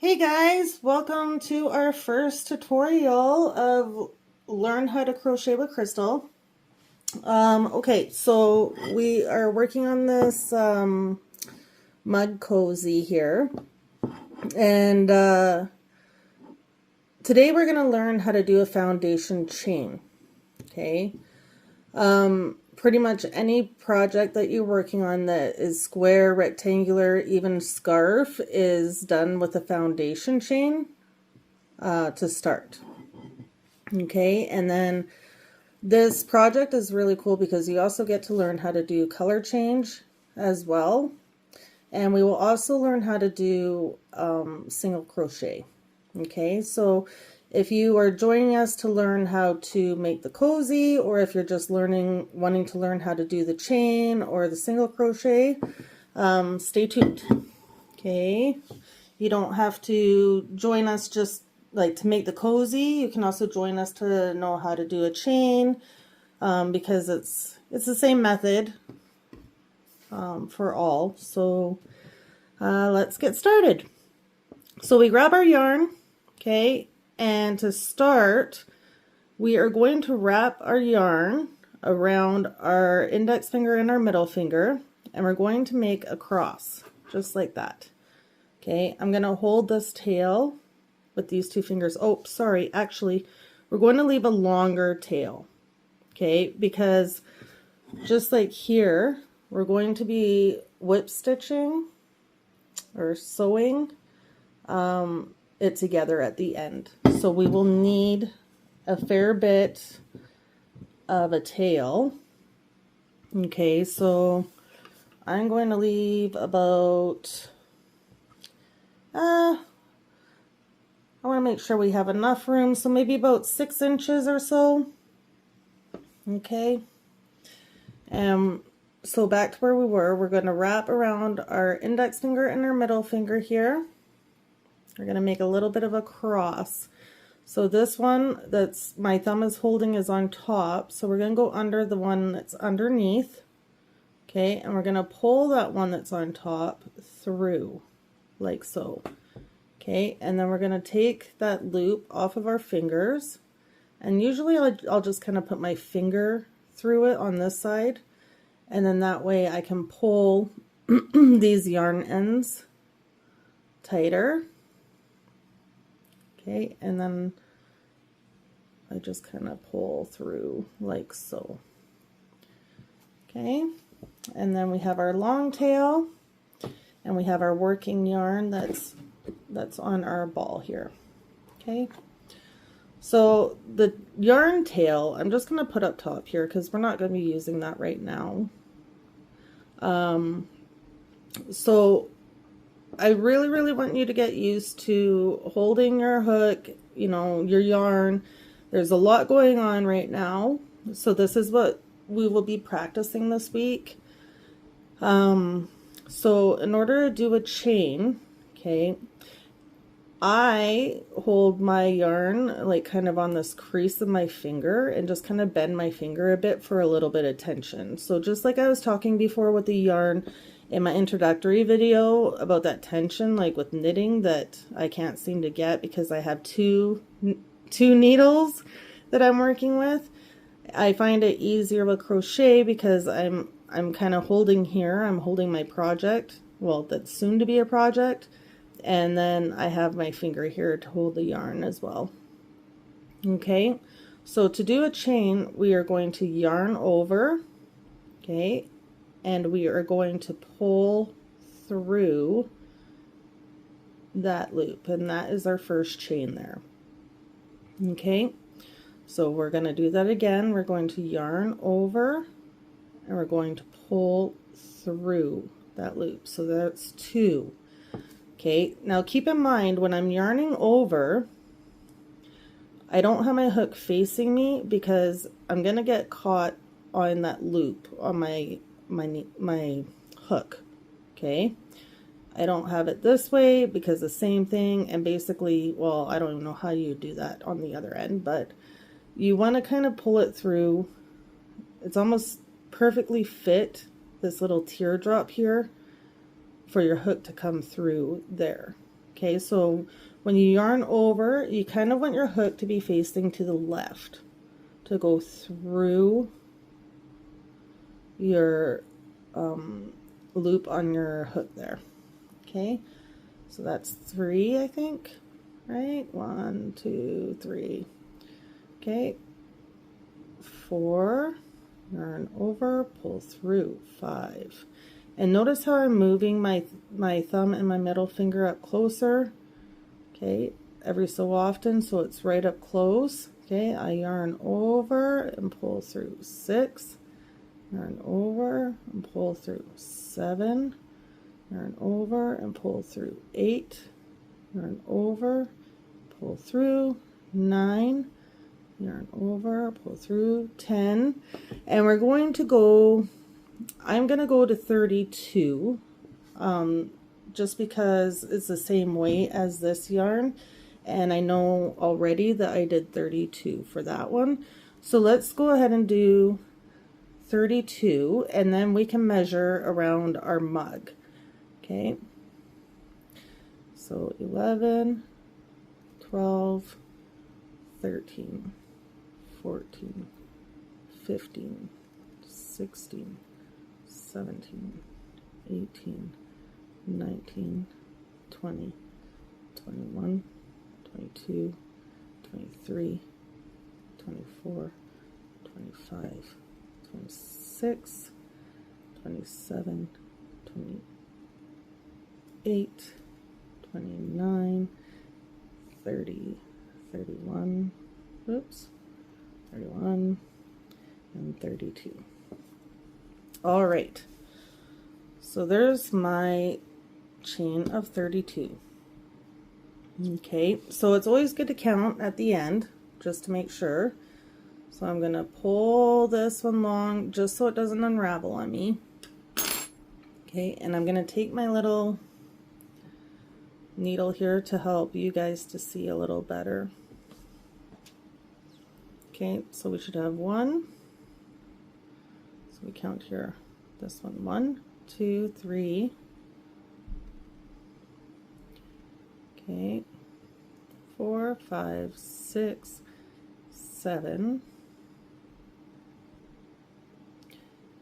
Hey guys, welcome to our first tutorial of Learn How to Crochet with Crystal. Okay, so we are working on this mud cozy here, and today we're going to learn how to do a foundation chain. Okay, pretty much any project that you're working on that is square, rectangular, even scarf is done with a foundation chain to start. Okay, and then this project is really cool because you also get to learn how to do color change as well. And we will also learn how to do single crochet. Okay, so if you are joining us to learn how to make the cozy, or if you're just wanting to learn how to do the chain or the single crochet, stay tuned. Okay, you don't have to join us just like to make the cozy. You can also join us to know how to do a chain, because it's the same method for all. So let's get started. So we grab our yarn, okay, and to start we are going to wrap our yarn around our index finger and our middle finger, and we're going to make a cross just like that. Okay, I'm going to hold this tail with these two fingers. Oh, sorry, actually we're going to leave a longer tail, okay, because just like here we're going to be whip stitching or sewing it together at the end, so we will need a fair bit of a tail. Okay, so I'm going to leave about I want to make sure we have enough room, so maybe about 6 inches or so. Okay, so back to where we were, we're going to wrap around our index finger and our middle finger here. We're going to make a little bit of a cross. So this one that's my thumb is holding is on top, so we're going to go under the one that's underneath. Okay, and we're going to pull that one that's on top through like so. Okay, and then we're going to take that loop off of our fingers, and usually I'll just kind of put my finger through it on this side, and then that way I can pull these yarn ends tighter. Okay, and then I just kind of pull through like so. Okay, and then we have our long tail, and we have our working yarn that's on our ball here. Okay, so the yarn tail I'm just going to put up top here because we're not going to be using that right now. So I really want you to get used to holding your hook, you know, your yarn. There's a lot going on right now, so this is what we will be practicing this week. So in order to do a chain, okay, I hold my yarn like kind of on this crease of my finger and just kind of bend my finger a bit for a little bit of tension. So just like I was talking before with the yarn in my introductory video about that tension, like with knitting, that I can't seem to get because I have two needles that I'm working with. I find it easier with crochet because I'm kind of holding here. I'm holding my project, well, that's soon to be a project, and then I have my finger here to hold the yarn as well. Okay, so to do a chain, we are going to yarn over, okay, and we are going to pull through that loop, and that is our first chain there. Okay, so we're going to do that again. We're going to yarn over, and we're going to pull through that loop. So that's 2. Okay, now keep in mind when I'm yarning over, I don't have my hook facing me because I'm going to get caught on that loop on my hook. Okay, I don't have it this way because the same thing, and basically, well, I don't even know how you do that on the other end, but you want to kind of pull it through. It's almost perfectly fit this little teardrop here for your hook to come through there. Okay, so when you yarn over, you kind of want your hook to be facing to the left to go through your loop on your hook there. Okay, so that's 3, I think, right? 1, 2, 3. Okay, 4, yarn over, pull through, 5. And notice how I'm moving my thumb and my middle finger up closer, okay, every so often, so it's right up close. Okay, I yarn over and pull through, 6, yarn over and pull through, 7, yarn over and pull through, 8, yarn over, pull through, 9, yarn over, pull through, 10, and we're going to go, I'm going to go to 32, just because it's the same weight as this yarn, and I know already that I did 32 for that one. So let's go ahead and do 32, and then we can measure around our mug. Okay, so 11, 12, 13, 14, 15, 16, 17, 18, 19, 20, 21, 22, 23, 24, 25, 26, 27, 28, 29, 30, 31, oops, 31, and 32. All right, so there's my chain of 32. Okay, so it's always good to count at the end just to make sure. So I'm gonna pull this one long just so it doesn't unravel on me. Okay, and I'm gonna take my little needle here to help you guys to see a little better. Okay, so we should have 1. So we count here. This one, 1, 2, 3. Okay, 4, 5, 6, 7,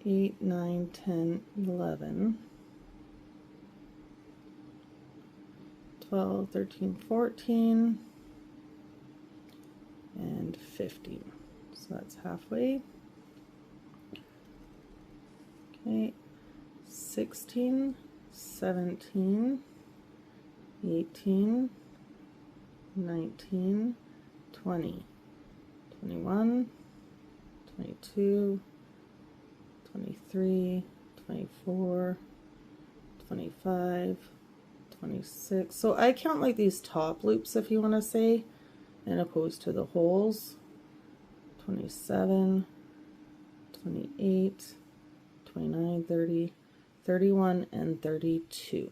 8, 9, 10, 11, 12, 13, 14, and 15. So that's halfway. Okay, 16, 17, 18, 19, 20, 21, 22, 23, 24, 25, 26. So I count like these top loops, if you want to say, and opposed to the holes. 27, 28, 29, 30, 31, and 32.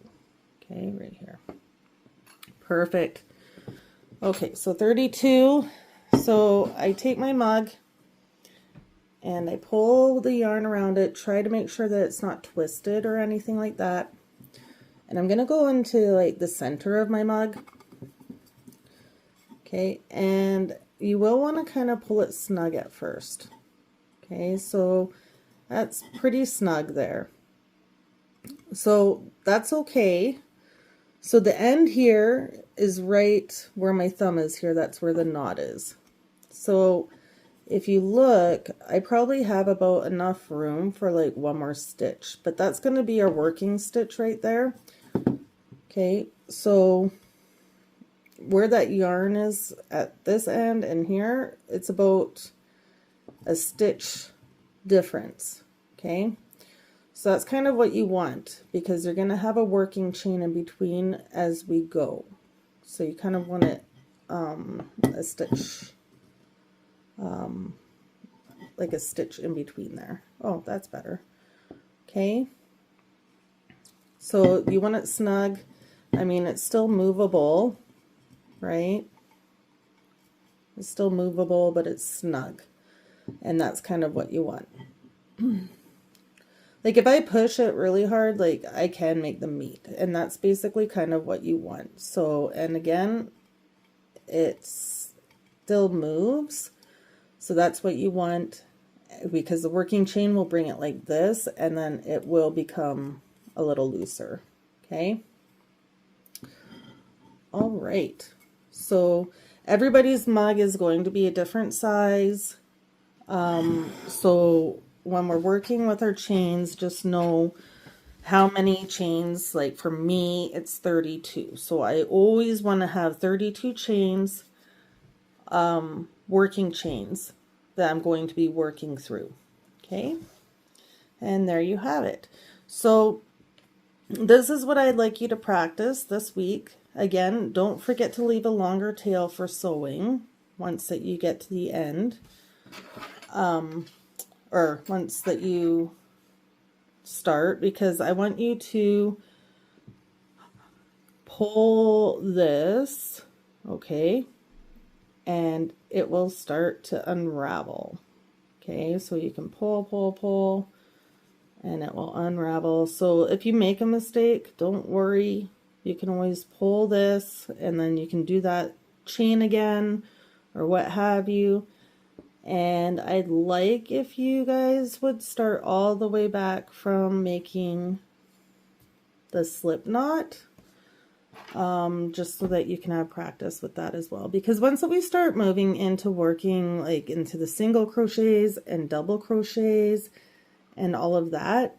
Okay, right here. Perfect. Okay, so 32. So I take my mug and I pull the yarn around it, try to make sure that it's not twisted or anything like that. And I'm gonna go into like the center of my mug. Okay, and you will want to kind of pull it snug at first. Okay, so that's pretty snug there. So that's okay. So the end here is right where my thumb is here. That's where the knot is. So if you look, I probably have about enough room for like one more stitch, but that's going to be our working stitch right there. Okay, so where that yarn is at this end and here, it's about a stitch difference. Okay, so that's kind of what you want, because you're going to have a working chain in between as we go. So you kind of want it a stitch, like a stitch in between there. Oh, that's better. Okay, so you want it snug. I mean, it's still movable, right? It's still movable, but it's snug, and that's kind of what you want. Like if I push it really hard, like I can make them meet, and that's basically kind of what you want. So, and again, it still moves. So that's what you want, because the working chain will bring it like this, and then it will become a little looser. Okay. All right. So everybody's mug is going to be a different size. So when we're working with our chains, just know how many chains. Like for me, it's 32. So I always want to have 32 chains, working chains that I'm going to be working through. Okay. And there you have it. So this is what I'd like you to practice this week. Again, don't forget to leave a longer tail for sewing once that you get to the end. Or once that you start, because I want you to pull this, okay, and it will start to unravel. Okay, so you can pull, pull, pull, and it will unravel. So if you make a mistake, don't worry. You can always pull this, and then you can do that chain again, or what have you. And I'd like if you guys would start all the way back from making the slip knot, just so that you can have practice with that as well. Because once we start moving into working like into the single crochets and double crochets and all of that,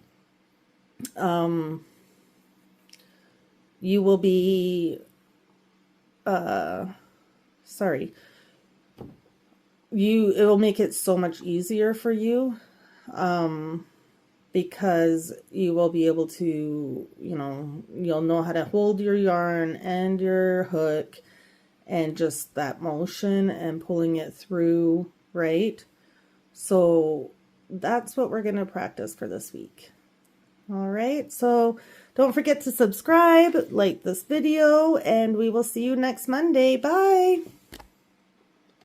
you will be, it will make it so much easier for you, because you will be able to, you'll know how to hold your yarn and your hook and just that motion and pulling it through, right? So that's what we're going to practice for this week. All right, so don't forget to subscribe, like this video, and we will see you next Monday. Bye!